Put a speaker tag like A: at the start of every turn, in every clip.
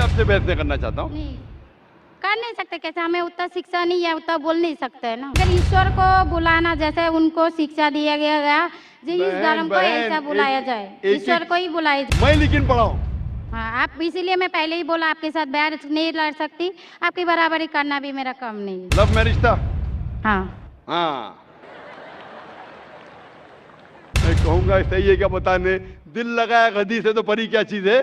A: आपसे बहस नहीं करना चाहता हूँ।
B: नहीं कर नहीं सकते, कैसे हमें उतना शिक्षा नहीं है, उतना बोल नहीं सकते है ना। अगर ईश्वर को बुलाना जैसे उनको शिक्षा दिया गया जो इस धर्म को ऐसा बुलाया जाए, ईश्वर को ही बुलाया जाए।
A: मैं लेकिन पढ़ाऊँ।
B: हाँ, आप इसीलिए मैं पहले ही बोला आपके साथ बहस नहीं लड़ सकती, आपकी बराबरी करना भी मेरा काम नहीं है।
A: लव मैरिज था?
B: हाँ
A: हाँ, मैं कहूंगा सही है क्या बताने, दिल लगाया गधी से तो परी क्या चीज है।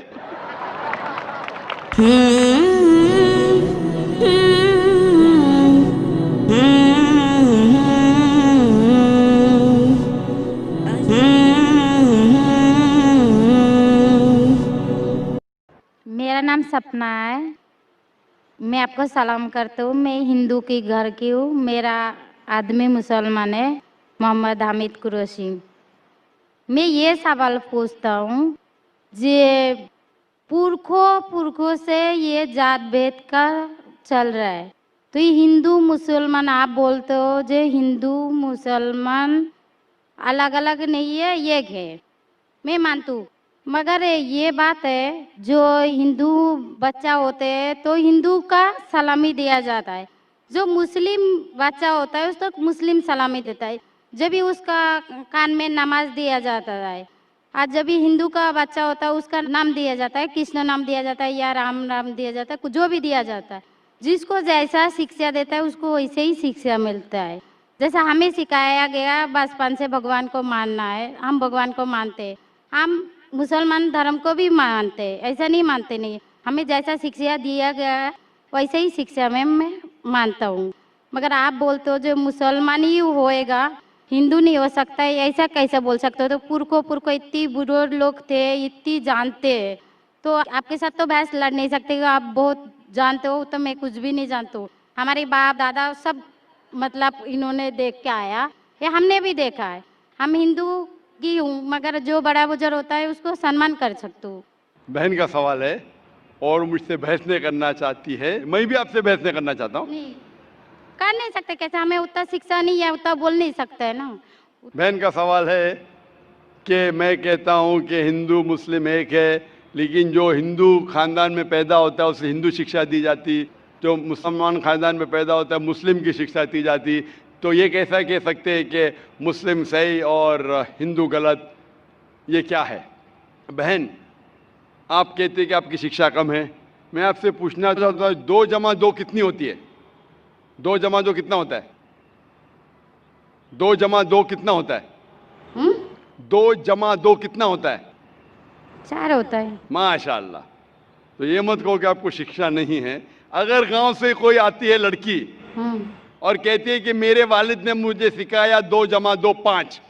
B: मेरा नाम सपना है, मैं आपको सलाम करता हूँ। मैं हिंदू की घर की हूँ, मेरा आदमी मुसलमान है, मोहम्मद हामिद कुरैशी। मैं ये सवाल पूछता हूँ, जे पुरखों से ये जात भेद का चल रहा है, तो ये हिंदू मुसलमान आप बोलते हो, जो हिंदू मुसलमान अलग अलग नहीं है, एक है, मैं मानती हूँ। मगर ये बात है, जो हिंदू बच्चा होते हैं तो हिंदू का सलामी दिया जाता है, जो मुस्लिम बच्चा होता है उसको मुस्लिम सलामी देता है, जब भी उसका कान में नमाज दिया जाता है। आज जब भी हिंदू का बच्चा होता है उसका नाम दिया जाता है, कृष्ण नाम दिया जाता है या राम नाम दिया जाता है, जो भी दिया जाता है। जिसको जैसा शिक्षा देता है उसको वैसे ही शिक्षा मिलता है। जैसा हमें सिखाया गया बचपन से भगवान को मानना है, हम भगवान को मानते हैं, हम मुसलमान धर्म को भी मानते हैं, ऐसा नहीं मानते नहीं। हमें जैसा शिक्षा दिया गया है वैसे ही शिक्षा में मैं मानता हूँ। मगर आप बोलते हो जो मुसलमान ही होएगा, हिंदू नहीं हो सकता है, ऐसा कैसे बोल सकते हो? तो पुरखों इतनी बुरे लोग थे, इतनी जानते हैं, तो आपके साथ तो बहस लड़ नहीं सकते। आप बहुत जानते हो तो मैं कुछ भी नहीं जानता हूँ। हमारे बाप दादा सब मतलब इन्होंने देख के आया, या हमने भी देखा है। हम हिंदू की हूँ, मगर जो बड़ा बुजुर्ग होता है उसको सम्मान कर सकती हूँ।
A: बहन का सवाल है और मुझसे बहस नहीं करना चाहती है, मैं भी आपसे बहस नहीं करना चाहता हूँ।
B: नहीं कर नहीं सकते, कैसे हमें उतना शिक्षा नहीं है, उतना बोल नहीं सकते है ना।
A: बहन का सवाल है कि मैं कहता हूँ कि हिंदू मुस्लिम एक है, लेकिन जो हिंदू खानदान में पैदा होता है उसे हिंदू शिक्षा दी जाती, जो मुसलमान खानदान में पैदा होता है मुस्लिम की शिक्षा दी जाती। तो ये कैसा कह सकते हैं कि मुस्लिम सही और हिंदू गलत? ये क्या है? बहन, आप कहते हैं कि आपकी शिक्षा कम है, मैं आपसे पूछना चाहता हूँ 2 जमा 2 कितनी होती है? 2 जमा 2 कितना होता है? 2 जमा 2 कितना होता है? 2 जमा 2 कितना होता है?
B: 4 होता है।
A: माशाल्लाह। तो ये मत कहो कि आपको शिक्षा नहीं है। अगर गांव से कोई आती है लड़की और कहती है कि मेरे वालिद ने मुझे सिखाया 2 जमा 2 5,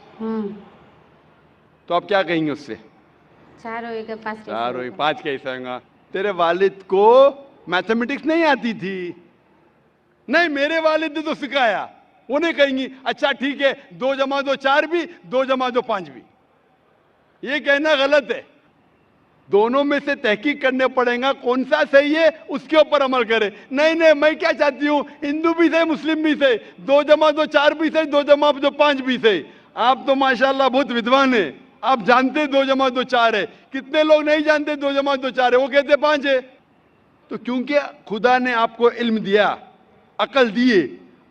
A: तो आप क्या कहेंगे उससे?
B: 4 होएगा 5
A: 4 होएगा 5 कैसे होगा? तेरे वालिद को मैथमेटिक्स नहीं आती थी? नहीं, मेरे वालिद ने तो सिखाया। उन्हें कहेंगी अच्छा ठीक है, 2 जमा 2 4 भी, 2 जमा 2 5 भी। ये कहना गलत है। दोनों में से तहकीक करने पड़ेगा कौन सा सही है, उसके ऊपर अमल करें। नहीं नहीं, मैं क्या चाहती हूँ, हिंदू भी सही मुस्लिम भी सही, 2 जमा 2 4 भी सही, 2 जमा 2 5 भी सही। आप तो माशाल्लाह बहुत विद्वान है, आप जानते 2 जमा 2 4 है। कितने लोग नहीं जानते 2 जमा 2 4 है, वो कहते 5 है। तो क्योंकि खुदा ने आपको इल्म दिया, अकल दिए,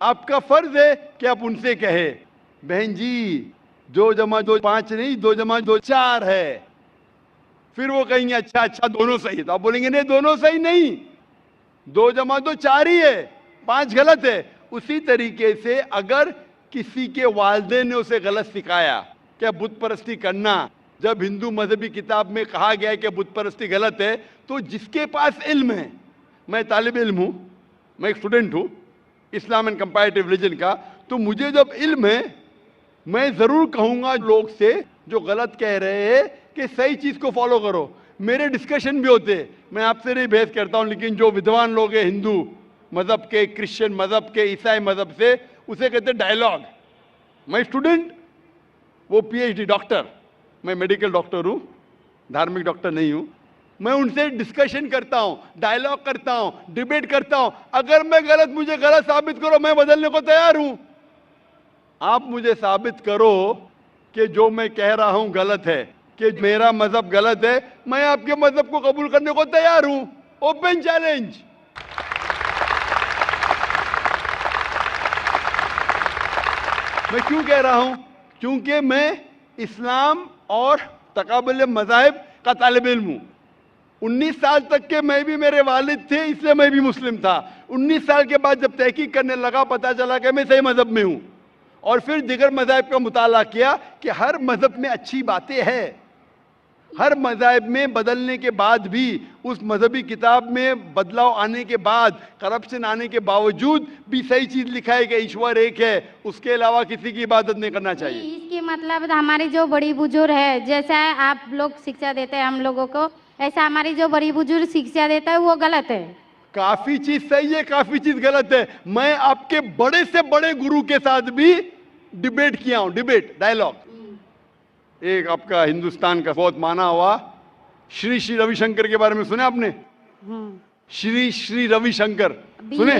A: आपका फर्ज है कि आप उनसे कहे बहन जी 2 जमा 2 5 नहीं, 2 जमा 2 4 है। फिर वो कहेंगे अच्छा अच्छा दोनों सही है, तो आप बोलेंगे नहीं दोनों सही नहीं, 2 जमा 2 4 ही है, 5 गलत है। उसी तरीके से अगर किसी के वालिदैन ने उसे गलत सिखाया क्या बुत परस्ती करना, जब हिंदू मजहबी किताब में कहा गया है कि बुत परस्ती गलत है, तो जिसके पास इल्म है, मैं तालिब इल्म हूँ, मैं एक स्टूडेंट हूँ इस्लाम एंड कंपैरेटिव रिलीजन का, तो मुझे जब इल्म है मैं जरूर कहूंगा लोग से जो गलत कह रहे हैं कि सही चीज को फॉलो करो। मेरे डिस्कशन भी होते हैं, मैं आपसे नहीं बहस करता हूं, लेकिन जो विद्वान लोग हैं हिंदू मजहब के, क्रिश्चियन मजहब के, ईसाई मजहब से, उसे कहते हैं डायलॉग। मैं स्टूडेंट, वो पीएचडी डॉक्टर, मैं मेडिकल डॉक्टर हूं, धार्मिक डॉक्टर नहीं हूं। मैं उनसे डिस्कशन करता हूं, डायलॉग करता हूं, डिबेट करता हूं। अगर मैं गलत, मुझे गलत साबित करो, मैं बदलने को तैयार हूं। आप मुझे साबित करो कि जो मैं कह रहा हूं गलत है, कि मेरा मजहब गलत है, मैं आपके मजहब को कबूल करने को तैयार हूं। Open challenge. मैं क्यों कह रहा हूं? क्योंकि मैं इस्लाम और तकाबुल मज़ाहिब का तालिब इल्म हूं। 19 साल तक के मैं भी, मेरे वालिद थे, इसलिए मैं भी मुस्लिम था। 19 साल के बाद जब तहकीक करने लगा, पता चला कि मैं सही मजहब में हूं। और फिर दिगर मज़ाहिब का मुताला किया कि हर मजहब में अच्छी बातें हैं। हर मज़ाहिब में बदलने के बाद भी, उस मजहबी किताब में बदलाव आने के बाद, करप्शन आने के बावजूद भी सही चीज़ लिखा है कि ईश्वर एक है, उसके अलावा किसी की इबादत नहीं करना चाहिए।
B: इसके मतलब हमारी जो बड़ी बुजुर्ग है, जैसा आप लोग शिक्षा देते हैं हम लोगों को, ऐसा हमारी जो बड़ी बुजुर्ग शिक्षा देता है वो गलत है।
A: काफी चीज सही है, काफी चीज गलत है। मैं आपके बड़े से बड़े गुरु के साथ भी डिबेट किया हूं, डिबेट, डायलॉग। एक आपका हिंदुस्तान का बहुत माना हुआ श्री श्री रविशंकर के बारे में सुने आपने? श्री श्री रविशंकर सुने?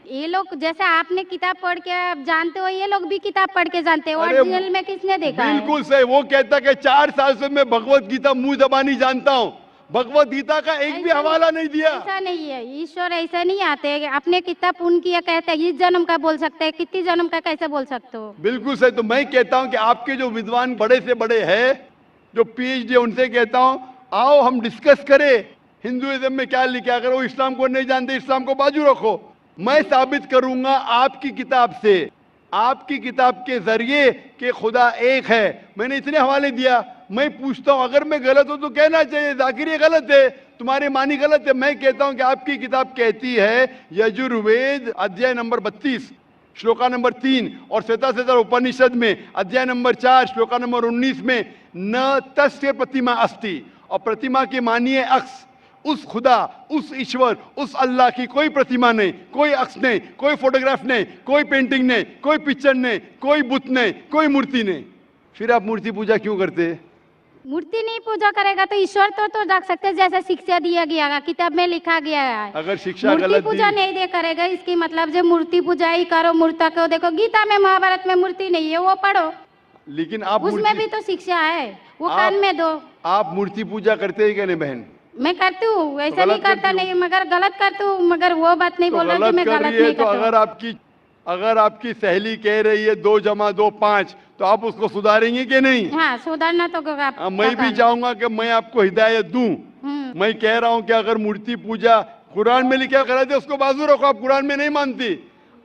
B: ये लोग जैसे आपने किताब पढ़ के आप जानते हो, ये लोग भी किताब पढ़ के जानते हो।
A: अरे
B: ओरिजिनल में किसने देखा है?
A: बिल्कुल सही। वो कहता कि 4 साल से मैं भगवत गीता मुंह जबानी जानता हूं, भगवत गीता का एक भी हवाला नहीं दिया।
B: ऐसा नहीं है, ईश्वर ऐसा नहीं आते। अपने कितना पुण्य किया कहते हैं, इस जन्म का बोल सकते हैं, कितनी जन्म का कैसे बोल सकते हो?
A: बिल्कुल सही। तो मैं कहता हूं कि आपके जो विद्वान बड़े से बड़े हैं, जो पीएचडी, उनसे कहता हूं आओ हम डिस्कस करें हिंदुइज्म में क्या लिखा। अगर वो इस्लाम को नहीं जानते, इस्लाम को बाजू रखो। मैं साबित करूंगा आपकी किताब से, आपकी किताब के जरिए कि खुदा एक है। मैंने इतने हवाले दिया। मैं पूछता हूं अगर मैं गलत हूं तो कहना चाहिए जाकिर ये गलत है, तुम्हारी मानी गलत है। मैं कहता हूं कि आपकी किताब कहती है यजुर्वेद अध्याय नंबर 32 श्लोका नंबर 3 और श्वेताश्वेतर उपनिषद में अध्याय नंबर 4 श्लोका नंबर 19 में न तस्य प्रतिमा अस्ति, और प्रतिमा की मानी है अक्स। उस खुदा, उस ईश्वर, उस अल्लाह की कोई प्रतिमा नहीं, कोई अक्स नहीं, कोई फोटोग्राफ नहीं, कोई पेंटिंग नहीं, कोई पिक्चर नहीं, कोई बुत नहीं, कोई मूर्ति नहीं। फिर आप मूर्ति पूजा क्यों करते हैं?
B: मूर्ति नहीं पूजा करेगा तो ईश्वर तो रख सकते हैं, जैसे शिक्षा दिया गया है, किताब में लिखा गया है।
A: अगर शिक्षा
B: मूर्ति
A: गलत
B: पूजा
A: दी,
B: नहीं दे करेगा, इसकी मतलब जो मूर्ति पूजा ही करो, मूर्ता को देखो, गीता में महाभारत में मूर्ति नहीं है, वो पढ़ो,
A: लेकिन आप
B: उसमें भी तो शिक्षा है, वो कान में दो।
A: आप मूर्ति पूजा करते हैं क्या नहीं बहन?
B: मैं करती हूँ, ऐसा नहीं
A: गलत करती
B: करता
A: हूँ।
B: नहीं, मगर गलत करती हूँ। मगर वो बात नहीं
A: तो
B: बोल रहा कि
A: गलत
B: मैं
A: कर
B: गलत
A: रही है
B: नहीं
A: तो
B: करता।
A: अगर आपकी सहेली कह रही है 2 + 2 5, तो आप उसको सुधारेंगे कि नहीं?
B: हाँ, सुधारना तो आप
A: मैं भी चाहूंगा कि मैं आपको हिदायत दूं। मैं कह रहा हूं कि अगर मूर्ति पूजा कुरान में लिखा गलत है, उसको बाजू रखो। आप कुरान में नहीं मानती,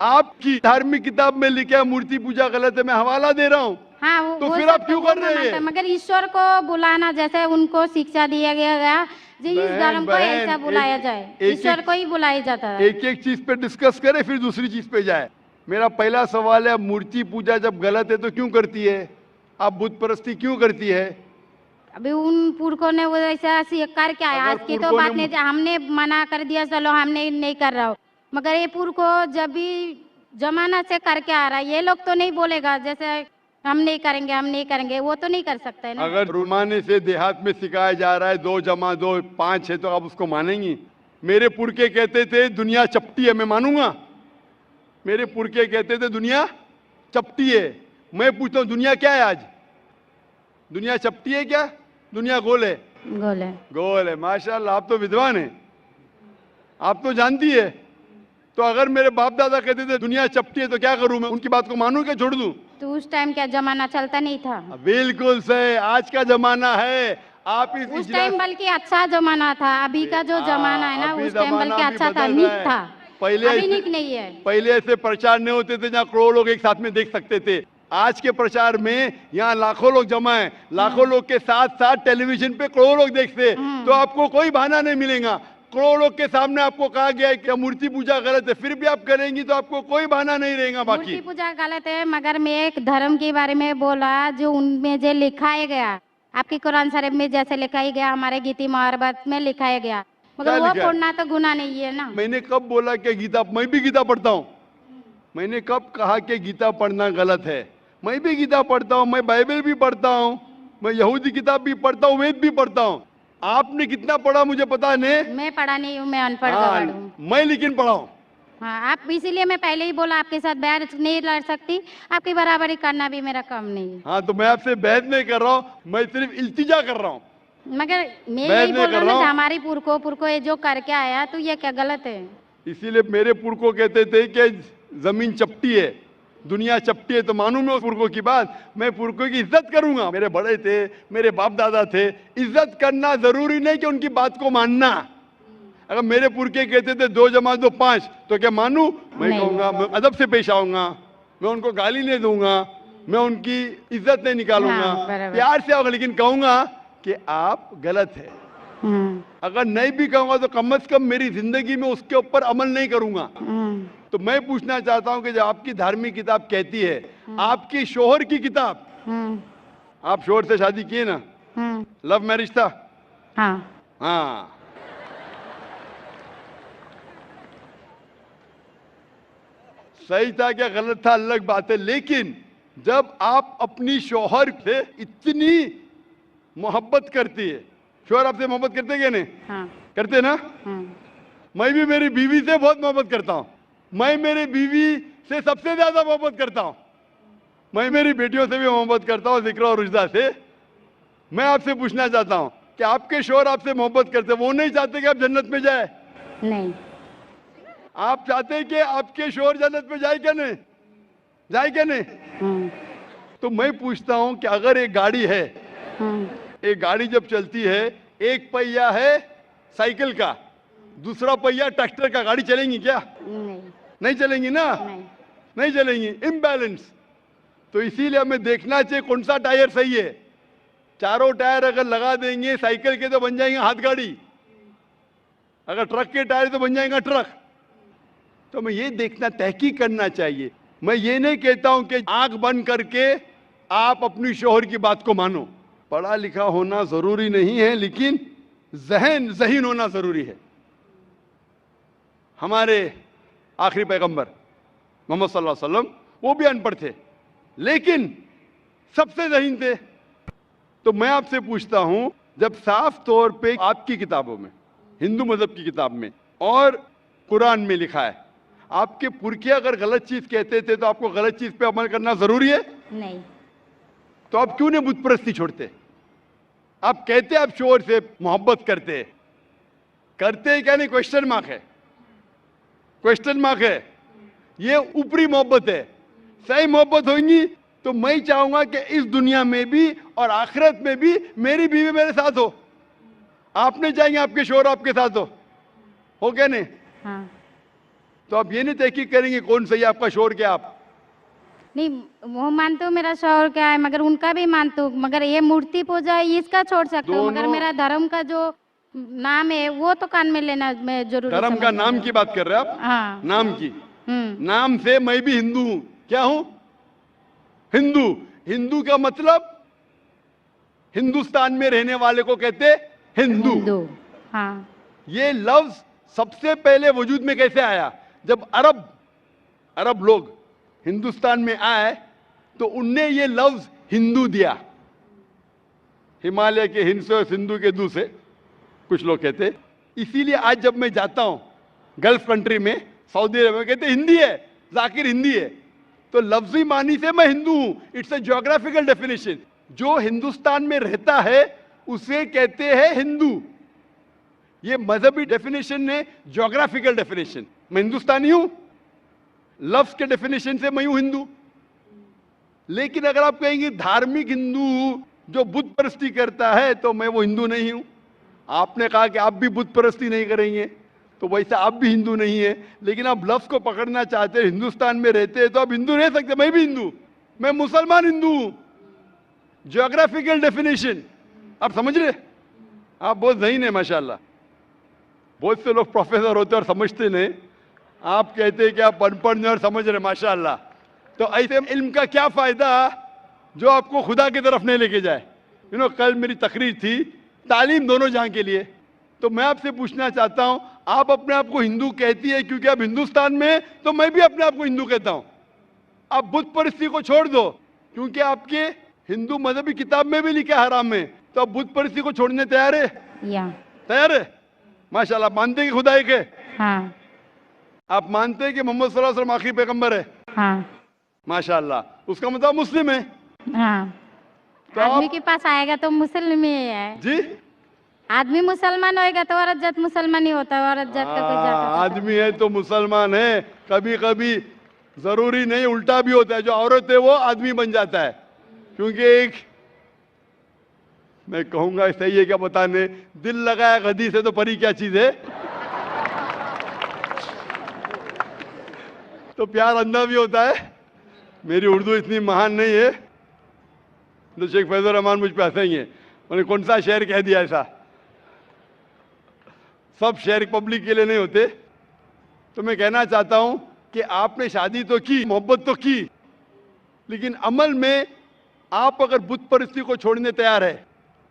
A: आपकी धार्मिक किताब में लिखा है मूर्ति पूजा गलत है, मैं हवाला दे रहा हूँ।
B: हाँ,
A: तो फिर आप क्यों कर रहे हैं?
B: मगर ईश्वर को बुलाना, जैसे उनको शिक्षा दिया गया जी, इस धर्म को ऐसा बुलाया जाए, ईश्वर को ही बुलाया जाता है।
A: एक एक चीज पे डिस्कस करे फिर दूसरी चीज पे जाए। मेरा पहला सवाल है, मूर्ति पूजा जब गलत है तो क्यों करती है? आप बुत परस्ती क्यों करती है?
B: अभी उन पुरखों ने वो ऐसा कर क्या है, आज की तो बात नहीं, हमने मना कर दिया, चलो हमने नहीं कर रहा हूँ, मगर ये पुरखों जब भी जमाना से करके आ रहा है, ये लोग तो नहीं बोलेगा जैसे हम नहीं करेंगे, हम नहीं करेंगे, वो तो नहीं कर सकते ना।
A: अगर रुमाने से देहात में सिखाया जा रहा है 2 + 2 5 है, तो आप उसको मानेंगी? मेरे पुरखे कहते थे दुनिया चपटी है, मैं मानूंगा? मेरे पुरखे कहते थे दुनिया चपटी है। मैं पूछता हूँ दुनिया क्या है आज? दुनिया चपटी है क्या? दुनिया गोल है?
B: गोल है।
A: गोल है। माशाल्लाह, आप तो विद्वान हैं, आप तो जानती है। तो अगर मेरे बाप दादा कहते थे दुनिया चपटी है तो क्या करूं मैं? उनकी बात को मानूं क्या छोड़ दूं?
B: तो उस टाइम क्या जमाना चलता नहीं था?
A: बिल्कुल सही, आज का जमाना है। आप
B: उस टाइम बल्कि अच्छा जमाना था, अभी का जो जमाना है ना, उस टाइम बल्कि अच्छा था, नीक था।
A: पहले
B: अभी नीक नहीं है।
A: पहले ऐसे प्रचार नहीं होते थे जहाँ करोड़ों लोग एक साथ में देख सकते थे। आज के प्रचार में यहाँ लाखों लोग जमा है, लाखों लोग के साथ साथ टेलीविजन पे करोड़ों लोग देखते, तो आपको कोई बहाना नहीं मिलेगा। करोड़ों लोग के सामने आपको कहा गया है कि मूर्ति पूजा गलत है, फिर भी आप करेंगी तो आपको कोई बहाना नहीं रहेगा। बाकी
B: मूर्ति पूजा गलत है, मगर मैं एक धर्म के बारे में बोला जो उनमें जो लिखाया गया, आपकी कुरान शरीफ में जैसे लिखाया गया, हमारे गीता महाभारत में लिखाया गया, मगर वो पढ़ना तो गुनाह नहीं है ना।
A: मैंने कब बोला कि गीता, मैं भी गीता पढ़ता हूँ? मैंने कब कहा कि गीता पढ़ना गलत है? मैं भी गीता पढ़ता हूँ, मैं बाइबल भी पढ़ता हूँ, मैं यहूदी किताब भी पढ़ता हूँ, वेद भी पढ़ता हूँ। आपने कितना पढ़ा मुझे पता नहीं,
B: मैं पढ़ा नहीं हूँ, मैं अनपढ़ गवार हूँ।
A: मैं लेकिन पढ़ा हूँ।
B: हाँ, आप इसीलिए मैं पहले ही बोला आपके साथ बहस नहीं लड़ सकती, आपकी बराबरी करना भी मेरा काम नहीं है।
A: हाँ, तो मैं आपसे बहस नहीं कर रहा हूँ, मैं सिर्फ इल्तिजा कर रहा हूँ
B: मगर मैं
A: बहस
B: यही
A: नहीं
B: बोल
A: कर
B: रहा हूँ
A: रहा
B: ना,
A: हूँ।
B: हमारी पुरखों ये जो करके आया तो ये क्या गलत है?
A: इसीलिए मेरे पुरखों कहते थे कि जमीन चपटी है, दुनिया चपटी है, तो मानूं मैं उस पुरखों की बात? मैं पुरखों की इज्जत करूंगा, मेरे बड़े थे, मेरे बाप दादा थे। इज्जत करना जरूरी नहीं कि उनकी बात को मानना। अगर मेरे पुरखे कहते थे 2 + 2 5, तो क्या मानूं? मैं
B: नहीं।
A: कहूंगा, मैं अदब से पेश आऊंगा, मैं उनको गाली नहीं दूंगा, मैं उनकी इज्जत नहीं निकालूंगा,
B: हाँ, बराबर।
A: प्यार से आऊंगा, लेकिन कहूंगा कि आप गलत है।
B: हम्म,
A: अगर नहीं भी कहूंगा तो कम से कम मेरी जिंदगी में उसके ऊपर अमल नहीं करूंगा।
B: हम्म,
A: तो मैं पूछना चाहता हूं कि जब आपकी धार्मिक किताब कहती है, आपकी शोहर की किताब,
B: हम्म,
A: आप शोहर से शादी किए ना, लव मैरिज था?
B: हाँ,
A: हाँ, सही था क्या गलत था अलग बात है, लेकिन जब आप अपनी शोहर से इतनी मोहब्बत करती है, शोहर आपसे मोहब्बत करते क्या नहीं?
B: हाँ,
A: करते ना? मैं भी मेरी बीवी से बहुत मोहब्बत करता हूं। मैं मेरी बीवी से सबसे ज्यादा मोहब्बत करता हूं। मैं मेरी बेटियों से भी मोहब्बत करता हूं, जिक्र और रुजदा से। मैं आपसे पूछना चाहता हूं कि आपके शोहर आपसे मोहब्बत करते, वो नहीं चाहते कि आप जन्नत में जाए?
B: नहीं,
A: आप चाहते हैं कि आपके शोहर जन्नत में जाए क्या नहीं? जाए क्या नहीं?
B: हम्म,
A: तो मैं पूछता हूं कि अगर एक गाड़ी है,
B: हम्म,
A: एक गाड़ी जब चलती है, एक पहिया है साइकिल का, दूसरा पहिया ट्रैक्टर का, गाड़ी चलेंगी क्या?
B: नहीं,
A: नहीं चलेंगी ना?
B: नहीं,
A: नहीं चलेंगी, इम्बैलेंस। तो इसीलिए हमें देखना चाहिए कौन सा टायर सही है। चारों टायर अगर लगा देंगे साइकिल के तो बन जाएंगे हाथ गाड़ी, अगर ट्रक के टायर तो बन जाएगा ट्रक। तो हमें ये देखना, तहकीक करना चाहिए। मैं ये नहीं कहता हूं कि आंख बंद करके आप अपनी शोहर की बात को मानो। पढ़ा लिखा होना जरूरी नहीं है, लेकिन ज़हीन होना जरूरी है। हमारे आखिरी पैगंबर मोहम्मद सल्लल्लाहु अलैहि वसल्लम, वो भी अनपढ़ थे, लेकिन सबसे ज़हीन थे। तो मैं आपसे पूछता हूं, जब साफ तौर पे आपकी किताबों में, हिंदू मजहब की किताब में और कुरान में लिखा है, आपके पुरखे अगर गलत चीज कहते थे तो आपको गलत चीज पे अमल करना जरूरी है?
B: नहीं,
A: तो आप क्यों नहीं बुत परस्ती छोड़ते? आप कहते आप शोहर से मोहब्बत करते क्या नहीं? क्वेश्चन मार्क है, क्वेश्चन मार्क है। ये ऊपरी मोहब्बत है। सही मोहब्बत होगी तो मैं चाहूंगा कि इस दुनिया में भी और आखिरत में भी मेरी बीवी मेरे साथ हो। आप नहीं चाहेंगे आपके शोहर आपके साथ हो क्या नहीं?
B: हाँ,
A: तो आप ये नहीं तहकीक करेंगे कौन सही है, आपका शोहर क्या? आप
B: नहीं, वो मानते हो मेरा शौहर क्या है, मगर उनका भी मानते हो, मगर ये मूर्ति पूजा इसका छोड़ सकते हो, मगर
A: दोनों-
B: मेरा धर्म का जो नाम है वो तो कान में लेना मैं जरूरी
A: धर्म का
B: समझती
A: नाम
B: हूँ।
A: की बात कर रहे हैं आप?
B: हाँ,
A: नाम की,
B: हम्म,
A: नाम से मैं भी हिंदू हूं। क्या हूं? हिंदू। हिंदू का मतलब हिंदुस्तान में रहने वाले को कहते हिंदू।
B: हिंदू, हाँ,
A: ये लफ्ज सबसे पहले वजूद में कैसे आया? जब अरब लोग हिंदुस्तान में आए तो उनने ये लफ्ज हिंदू दिया। हिमालय के हिंद से और सिंधु के दू से कुछ लोग कहते। इसीलिए आज जब मैं जाता हूं गल्फ कंट्री में, सऊदी अरब में, कहते हिंदी है, जाकिर हिंदी है। तो लफ्जी मानी से मैं हिंदू हूं। It's a geographical definition. जो हिंदुस्तान में रहता है उसे कहते हैं हिंदू। ये मजहबी डेफिनेशन ने ज्योग्राफिकल डेफिनेशन। मैं हिंदुस्तानी हूं, लफ्ज के डेफिनेशन से मैं हूं हिंदू। लेकिन अगर आप कहेंगे धार्मिक हिंदू जो बुत परस्ती करता है, तो मैं वो हिंदू नहीं हूं। आपने कहा कि आप भी बुत परस्ती नहीं करेंगे, तो वैसे आप भी हिंदू नहीं है। लेकिन आप लफ्ज को पकड़ना चाहते हैं, हिंदुस्तान में रहते हैं तो आप हिंदू रह सकते। मैं भी हिंदू, मैं मुसलमान हिंदू हूं। ज्योग्राफिकल डेफिनेशन आप समझ रहे? आप बहुत ज़हीन है माशाल्लाह। बहुत से लोग प्रोफेसर होते और समझते नहीं। आप कहते हैं कि आप अनपढ़ नहीं और समझ रहे, माशाल्लाह। तो ऐसे इल्म का क्या फायदा जो आपको खुदा की तरफ नहीं लेके जाए? कल मेरी तकरीर थी तालीम दोनों जहां के लिए। तो मैं आपसे पूछना चाहता हूं, आप अपने आप को हिंदू कहती है क्योंकि आप हिंदुस्तान में हैं, तो मैं भी अपने आप को हिंदू कहता हूं। आप बुत परस्ती को छोड़ दो क्योंकि आपके हिंदू मजहबी किताब में भी लिखा है हराम में, तो आप बुत परस्ती को छोड़ने तैयार है?
B: या,
A: तैयार है? माशाल्लाह। मानते हैं कि खुदा एक है?
B: हाँ,
A: आप मानते हैं कि मोहम्मद सल्लल्लाहु अलैहि वसल्लम आखिरी पैगंबर है?
B: हाँ,
A: माशाल्लाह। उसका मतलब मुस्लिम है।
B: हाँ,
A: तो
B: आदमी
A: आप
B: के पास आएगा तो मुस्लिम ही है।
A: जी
B: आदमी मुसलमान होएगा तो औरत जात मुसलमान ही होता है, औरत जात का कोई जात होता है?
A: आदमी है तो मुसलमान है, कभी कभी जरूरी नहीं, उल्टा भी होता है, जो औरत है वो आदमी बन जाता है। क्योंकि एक, मैं कहूंगा सही है क्या बताने, दिल लगाया गधी से तो परी क्या चीज है। तो प्यार अंधा भी होता है। मेरी उर्दू इतनी महान नहीं है तो शेख फैजुर रहमान मुझ पे हंसेंगे, उन्होंने कौन सा शेर कह दिया ऐसा। सब शेर पब्लिक के लिए नहीं होते। तो मैं कहना चाहता हूं कि आपने शादी तो की, मोहब्बत तो की, लेकिन अमल में आप अगर बुत परस्ती को छोड़ने तैयार है,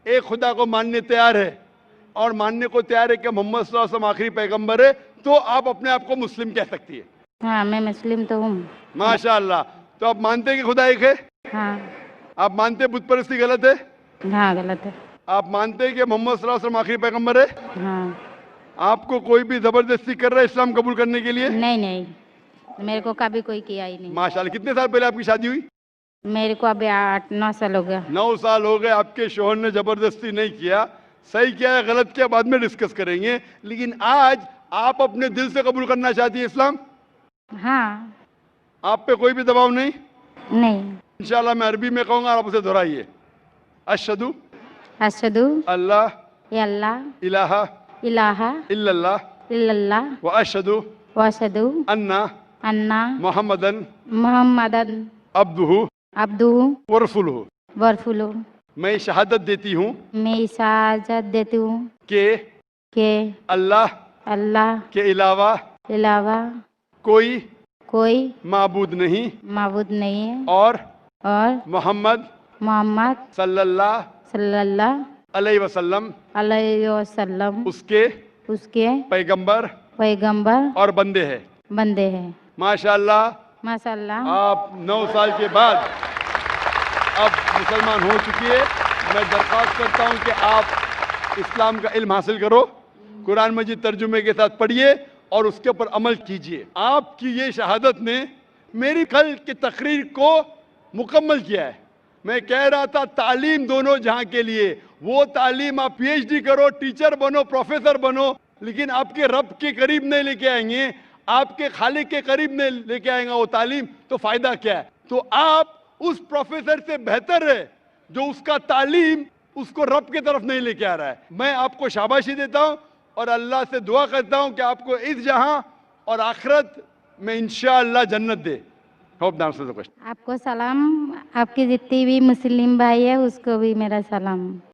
A: एक खुदा को मानने तैयार है और मानने को तैयार है कि मोहम्मद सल्लल्लाहु अलैहि वसल्लम आखिरी पैगंबर है, तो आप अपने आप को मुस्लिम कह सकती है।
B: हाँ, मैं मुस्लिम तो हूँ।
A: माशाअल्लाह। तो आप मानते हैं कि खुदा एक है?
B: हाँ।
A: आप मानते हैं बुत परस्ती गलत है?
B: हाँ, गलत है।
A: आप मानते हैं कि मोहम्मद सल्लल्लाहु अलैहि वसल्लम आखिरी पैगंबर है?
B: हाँ।
A: आपको कोई भी जबरदस्ती कर रहा है इस्लाम कबूल करने के लिए?
B: नहीं नहीं, मेरे को कभी कोई किया ही नहीं।
A: माशाअल्लाह। कितने साल पहले आपकी शादी हुई?
B: मेरे को अभी 8-9 साल हो गया।
A: 9 साल हो गए। आपके शोहर ने जबरदस्ती नहीं किया, सही किया है गलत किया बाद में डिस्कस करेंगे, लेकिन आज आप अपने दिल से कबूल करना चाहती है इस्लाम?
B: हाँ।
A: आप पे कोई भी दबाव नहीं?
B: नहीं।
A: इंशाल्लाह मैं अरबी में कहूंगा, आप उसे दोहराइए। अशहदु
B: अशहदु
A: अल्लाह
B: अल्लाह
A: इलाहा
B: इलाहा
A: इल्लल्लाह
B: इल्लल्लाह
A: व अशहदु
B: व अशहदु
A: अन्ना
B: अन्ना
A: मुहम्मदन
B: मुहम्मदन
A: अब्दुहु
B: अब्दुहु
A: व रसूलुहु।
B: व रसूलुहु।
A: मैं शहादत देती हूँ
B: मैं इजाज़त देती हूँ
A: कि
B: अल्लाह
A: के अलावा कोई
B: कोई
A: माबूद नहीं
B: माबूद नहीं है
A: और
B: मोहम्मद
A: सल्लल्लाहु अलैहि वसल्लम उसके पैगंबर और बंदे हैं। माशाअल्लाह।
B: माशाअल्लाह।
A: आप 9 साल के बाद अब मुसलमान हो चुकी है। मैं दरख्वास्त करता हूं कि आप इस्लाम का इल्म हासिल करो, कुरान मजीद तर्जुमे के साथ पढ़िए और उसके ऊपर अमल कीजिए। आपकी ये शहादत ने मेरी कल की तकरीर को मुकम्मल किया है। मैं कह रहा था तालीम दोनों जहां के लिए, वो तालीम आप पीएचडी करो, टीचर बनो, प्रोफेसर बनो, लेकिन आपके रब के करीब नहीं लेके आएंगे, आपके खालिक के करीब नहीं लेके आएगा वो तालीम, तो फायदा क्या है? तो आप उस प्रोफेसर से बेहतर है जो उसका तालीम उसको रब की तरफ नहीं लेके आ रहा है। मैं आपको शाबाशी देता हूं और अल्लाह से दुआ करता हूं कि आपको इस जहां और आखिरत में इंशाअल्लाह जन्नत दे। Hope the question.
B: आपको सलाम, आपके जितने भी मुस्लिम भाई है उसको भी मेरा सलाम।